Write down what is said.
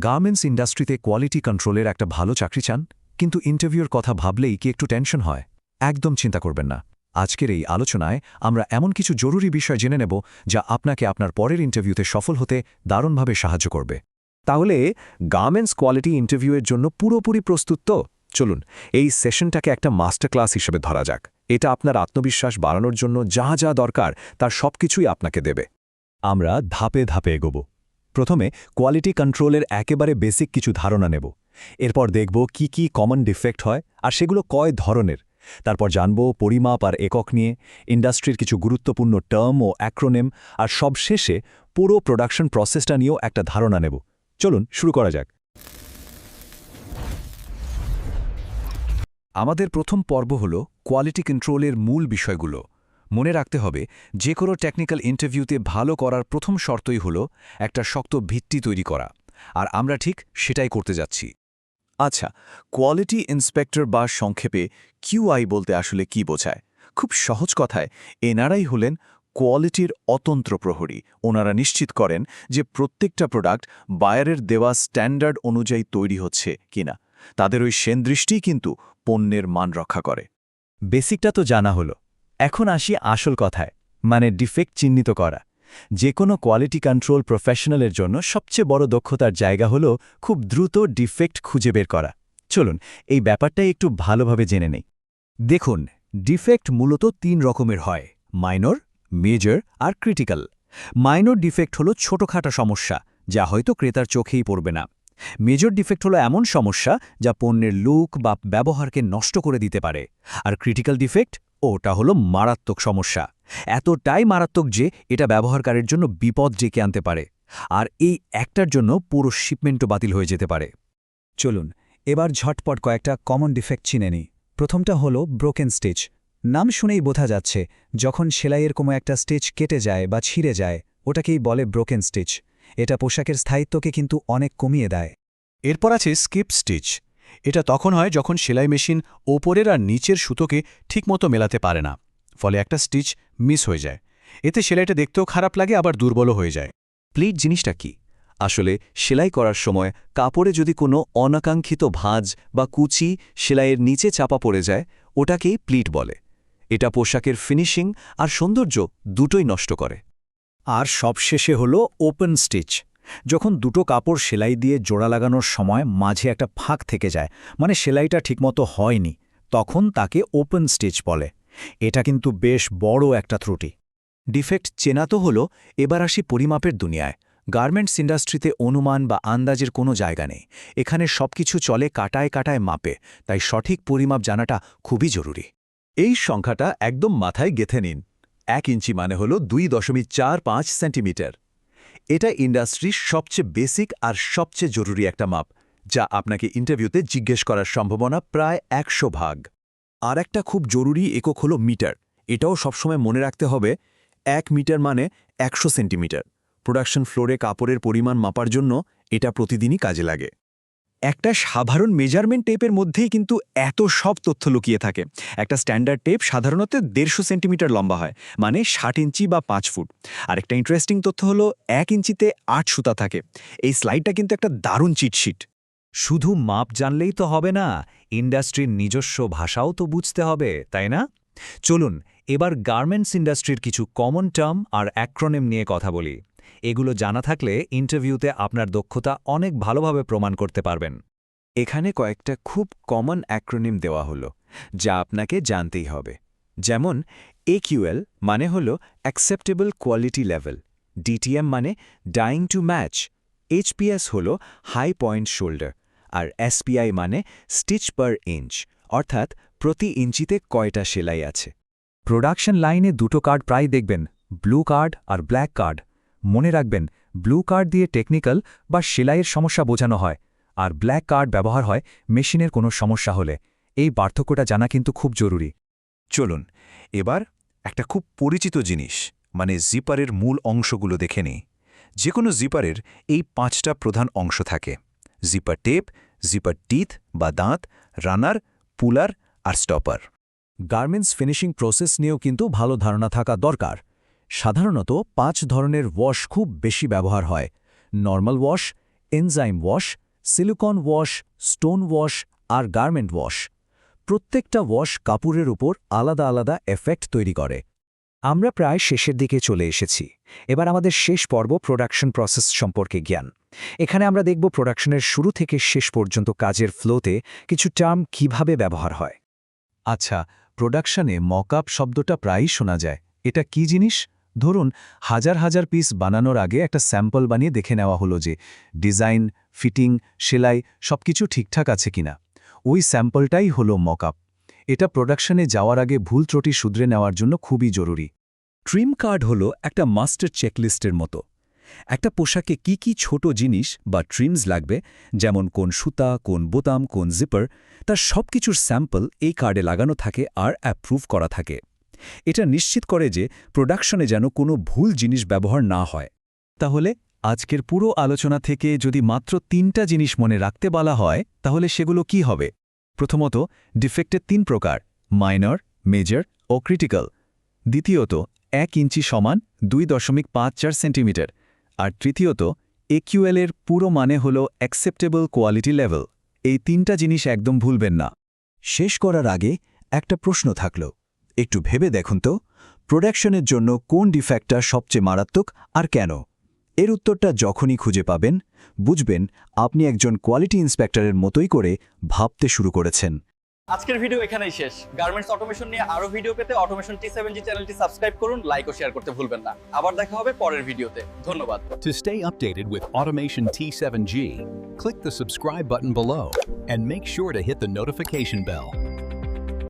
Garments ইন্ডাস্ট্রিতে quality কন্ট্রোলের একটা ভালো চাকরি চান, কিন্তু ইন্টারভিউর কথা ভাবলেই কি একটু টেনশন হয়? একদম চিন্তা করবেন না। আজকের এই আলোচনায় আমরা এমন কিছু জরুরি বিষয় জেনে নেব যা আপনাকে আপনার পরের ইন্টারভিউতে সফল হতে দারুণভাবে সাহায্য করবে। তাহলে গার্মেন্টস কোয়ালিটি ইন্টারভিউয়ের জন্য পুরোপুরি প্রস্তুত তো? চলুন এই সেশনটাকে একটা মাস্টার ক্লাস হিসেবে ধরা যাক। এটা আপনার আত্মবিশ্বাস বাড়ানোর জন্য যা যা দরকার তার সবকিছুই আপনাকে দেবে। আমরা ধাপে ধাপে এগোব। প্রথমে কোয়ালিটি কন্ট্রোলের একেবারে বেসিক কিছু ধারণা নেব। এরপর দেখব কি কি কমন ডিফেক্ট হয় আর সেগুলো কয় ধরনের। তারপর জানব পরিমাপ আর একক নিয়ে, ইন্ডাস্ট্রির কিছু গুরুত্বপূর্ণ টার্ম ও অ্যাক্রোনেম, আর সবশেষে পুরো প্রোডাকশন প্রসেসটা নিয়েও একটা ধারণা নেব। চলুন শুরু করা যাক। আমাদের প্রথম পর্ব হল কোয়ালিটি কন্ট্রোলের মূল বিষয়গুলো। মনে রাখতে হবে, যে কোনো টেকনিক্যাল ইন্টারভিউতে ভালো করার প্রথম শর্তই হল একটা শক্ত ভিত্তি তৈরি করা, আর আমরা ঠিক সেটাই করতে যাচ্ছি। আচ্ছা, কোয়ালিটি ইন্সপেক্টর বা সংক্ষেপে কিউআই বলতে আসলে কি বোঝায়? খুব সহজ কথায়, এনারাই হলেন কোয়ালিটির অতন্ত্র প্রহরী। ওনারা নিশ্চিত করেন যে প্রত্যেকটা প্রোডাক্ট বায়ারের দেওয়া স্ট্যান্ডার্ড অনুযায়ী তৈরি হচ্ছে কিনা। তাদের ওই সেনদৃষ্টিই কিন্তু পণ্যের মান রক্ষা করে। বেসিকটা তো জানা হলো, এখন আসি আসল কথায়, মানে ডিফেক্ট চিহ্নিত করা। যে কোনো কোয়ালিটি কন্ট্রোল প্রফেশনালের জন্য সবচেয়ে বড় দক্ষতার জায়গা হল খুব দ্রুত ডিফেক্ট খুঁজে বের করা। চলুন এই ব্যাপারটাই একটু ভালোভাবে জেনে নেই। দেখুন, ডিফেক্ট মূলত ৩ রকমের হয়: মাইনর, মেজর আর ক্রিটিক্যাল। মাইনর ডিফেক্ট হলো ছোটখাটো সমস্যা, যা হয়তো ক্রেতার চোখেই পড়বে না। মেজর ডিফেক্ট হলো এমন সমস্যা যা পণ্যের লুক বা ব্যবহারকে নষ্ট করে দিতে পারে। আর ক্রিটিক্যাল ডিফেক্ট, ওটা হলো মারাত্মক সমস্যা, এতটাই মারাত্মক যে এটা ব্যবহারকারীর জন্য বিপদ ডেকে আনতে পারে, আর এই একটার জন্য পুরো শিপমেন্টও বাতিল হয়ে যেতে পারে। চলুন এবার ঝটপট কয়েকটা কমন ডিফেক্ট চিনে নিই। প্রথমটা হলো ব্রোকেন স্টিচ। নাম শুনেই বোঝা যাচ্ছে, যখন সেলাইয়ের কোনো একটা স্টিচ কেটে যায় বা ছিঁড়ে যায়, ওটাকেই বলে ব্রোকেন স্টিচ। এটা পোশাকের স্থায়িত্বকে কিন্তু অনেক কমিয়ে দেয়। এরপর আছে স্কিপ স্টিচ। এটা তখন হয় যখন সেলাই মেশিন ওপরের আর নিচের সুতোকে ঠিকমতো মেলাতে পারে না, ফলে একটা স্টিচ মিস হয়ে যায়। এতে সেলাইটা দেখতেও খারাপ লাগে, আবার দুর্বলও হয়ে যায়। প্লিট জিনিসটা কি? আসলে সেলাই করার সময় কাপড়ে যদি কোনো অনাকাঙ্ক্ষিত ভাঁজ বা কুচি সেলাইয়ের নিচে চাপা পড়ে যায়, ওটাকেই প্লিট বলে। এটা পোশাকের ফিনিশিং আর সৌন্দর্য দুটোই নষ্ট করে। আর সবশেষে হলো ওপেন স্টিচ। যখন দুটো কাপড় সেলাই দিয়ে জোড়া লাগানোর সময় মাঝে একটা ফাঁক থেকে যায়, মানে সেলাইটা ঠিকমতো হয়নি, তখন তাকে ওপেন স্টিচ বলে। এটা কিন্তু বেশ বড় একটা ত্রুটি। ডিফেক্ট চেনা তো হলো, এবার আসি পরিমাপের দুনিয়ায়। গার্মেন্টস ইন্ডাস্ট্রিতে অনুমান বা আন্দাজের কোনো জায়গা নেই। এখানে সবকিছু চলে কাটায় কাটায় মাপে, তাই সঠিক পরিমাপ জানাটা খুবই জরুরি। এই সংখ্যাটা একদম মাথায় গেঁথে নিন। 1 ইঞ্চি মানে হলো 2.45 সেন্টিমিটার। এটা ইন্ডাস্ট্রির সবচেয়ে বেসিক আর সবচেয়ে জরুরি একটা মাপ, যা আপনাকে ইন্টারভিউতে জিজ্ঞেস করার সম্ভাবনা প্রায় 100%। আর একটা খুব জরুরি একক হলো মিটার। এটাও সবসময় মনে রাখতে হবে, 1 মিটার মানে 100 সেন্টিমিটার। প্রোডাকশন ফ্লোরে কাপড়ের পরিমাণ মাপার জন্য এটা প্রতিদিনই কাজে লাগে। একটা সাধারণ মেজারমেন্ট টেপের মধ্যেই কিন্তু এত সব তথ্য লুকিয়ে থাকে। একটা স্ট্যান্ডার্ড টেপ সাধারণত 150 সেন্টিমিটার লম্বা হয়, মানে 60 ইঞ্চি বা 5 ফুট। আরেকটা ইন্টারেস্টিং তথ্য হলো 1 ইঞ্চিতে 8 সুতা থাকে। এই স্লাইডটা কিন্তু একটা দারুণ চিটশিট। শুধু মাপ জানলেই তো হবে না, ইন্ডাস্ট্রির নিজস্ব ভাষাও তো বুঝতে হবে, তাই না? চলুন এবার গার্মেন্টস ইন্ডাস্ট্রির কিছু কমন টার্ম আর অ্যাক্রোনিম নিয়ে কথা বলি। এগুলো জানা থাকলে ইন্টারভিউতে আপনার দক্ষতা অনেক ভালোভাবে প্রমাণ করতে পারবেন। এখানে কয়েকটা খুব কমন অ্যাক্রোনিম দেওয়া হলো, যা আপনাকে জানতেই হবে। যেমন AQL মানে হলো অ্যাকসেপ্টেবল কোয়ালিটি লেভেল, DTM মানে ডাইং টু ম্যাচ, HPS হলো হাই পয়েন্ট শোল্ডার, আর SPI মানে স্টিচ পার ইঞ্চ, অর্থাৎ প্রতি ইঞ্চিতে কয়টা সেলাই আছে। প্রোডাকশন লাইনে দুটো কার্ড প্রায় দেখবেন, ব্লু কার্ড আর ব্ল্যাক কার্ড। মনে রাখবেন, ব্লু কার্ড দিয়ে টেকনিক্যাল বা সেলাইয়ের সমস্যা বোঝানো হয়, আর ব্ল্যাক কার্ড ব্যবহার হয় মেশিনের কোনো সমস্যা হলে। এই পার্থক্যটা জানা কিন্তু খুব জরুরি। চলুন এবার একটা খুব পরিচিত জিনিস, মানে জিপারের মূল অংশগুলো দেখে নিই। যে কোনো জিপারের এই 5টা প্রধান অংশ থাকে: জিপার টেপ, জিপার টিথ বা দাঁত, রানার, পুলার আর স্টপার। গার্মেন্টস ফিনিশিং প্রসেস নিয়েও কিন্তু ভালো ধারণা থাকা দরকার। সাধারণত 5 ধরনের ওয়াশ খুব বেশি ব্যবহার হয়: normal wash, enzyme wash, silicon wash, stone wash আর গার্মেন্ট ওয়াশ। প্রত্যেকটা ওয়াশ কাপড়ের উপর আলাদা আলাদা এফেক্ট তৈরি করে। আমরা প্রায় শেষের দিকে চলে এসেছি। এবার আমাদের শেষ পর্ব প্রোডাকশন প্রসেস সম্পর্কে জ্ঞান। এখানে আমরা দেখব প্রোডাকশনের শুরু থেকে শেষ পর্যন্ত কাজের ফ্লোতে কিছু টার্ম কিভাবে ব্যবহার হয়। আচ্ছা, প্রোডাকশনে মকআপ শব্দটা প্রায়ই শোনা যায়। এটা কি জিনিস? ধরুন হাজার হাজার পিস বানানোর আগে একটা স্যাম্পল বানিয়ে দেখে নেওয়া হলো যে ডিজাইন, ফিটিং, সেলাই সবকিছু ঠিকঠাক আছে কিনা। ওই স্যাম্পলটাই হলো মকআপ। এটা প্রোডাকশনে যাওয়ার আগে ভুল ত্রুটি শুধরে নেওয়ার জন্য খুবই জরুরি। ট্রিম কার্ড হলো একটা মাস্টার চেকলিস্টের মতো। একটা পোশাকে কি কি ছোট জিনিস বা ট্রিমস লাগবে, যেমন কোন সুতা, কোন বোতাম, কোন জিপার, তার সবকিছুর স্যাম্পল এই কার্ডে লাগানো থাকে আর অ্যাপ্রুভ করা থাকে। এটা নিশ্চিত করে যে প্রোডাকশনে যেন কোনো ভুল জিনিস ব্যবহার না হয়। তাহলে আজকের পুরো আলোচনা থেকে যদি মাত্র 3টা জিনিস মনে রাখতে বলা হয় তাহলে সেগুলো কি হবে? প্রথমত, ডিফেক্টের 3 প্রকার: মাইনর, মেজর ও ক্রিটিক্যাল। দ্বিতীয়ত, 1 ইঞ্চি সমান 2.54 সেন্টিমিটার। আর তৃতীয়ত, একিউএল এর পুরো মানে হল অ্যাকসেপ্টেবল কোয়ালিটি লেভেল। এই 3টা জিনিস একদম ভুলবেন না। শেষ করার আগে একটা প্রশ্ন থাকল, একটু ভেবে দেখুন তো, প্রোডাকশনের জন্য কোন ডিফেক্টটা সবচেয়ে মারাত্মক আর কেন? এর উত্তরটা যখনই খুঁজে পাবেন, বুঝবেন আপনি একজন কোয়ালিটি ইন্সপেক্টরের মতোই করে ভাবতে শুরু করেছেন। আজকের ভিডিও এখানেই শেষ। গার্মেন্টস অটোমেশন নিয়ে আরো ভিডিও পেতে অটোমেশন T7G চ্যানেলটি সাবস্ক্রাইব করুন, লাইক ও শেয়ার করতে ভুলবেন না। আবার দেখা হবে পরের ভিডিওতে। ধন্যবাদ। To stay updated with Automation T7G, click the subscribe button below and make sure to hit the notification bell.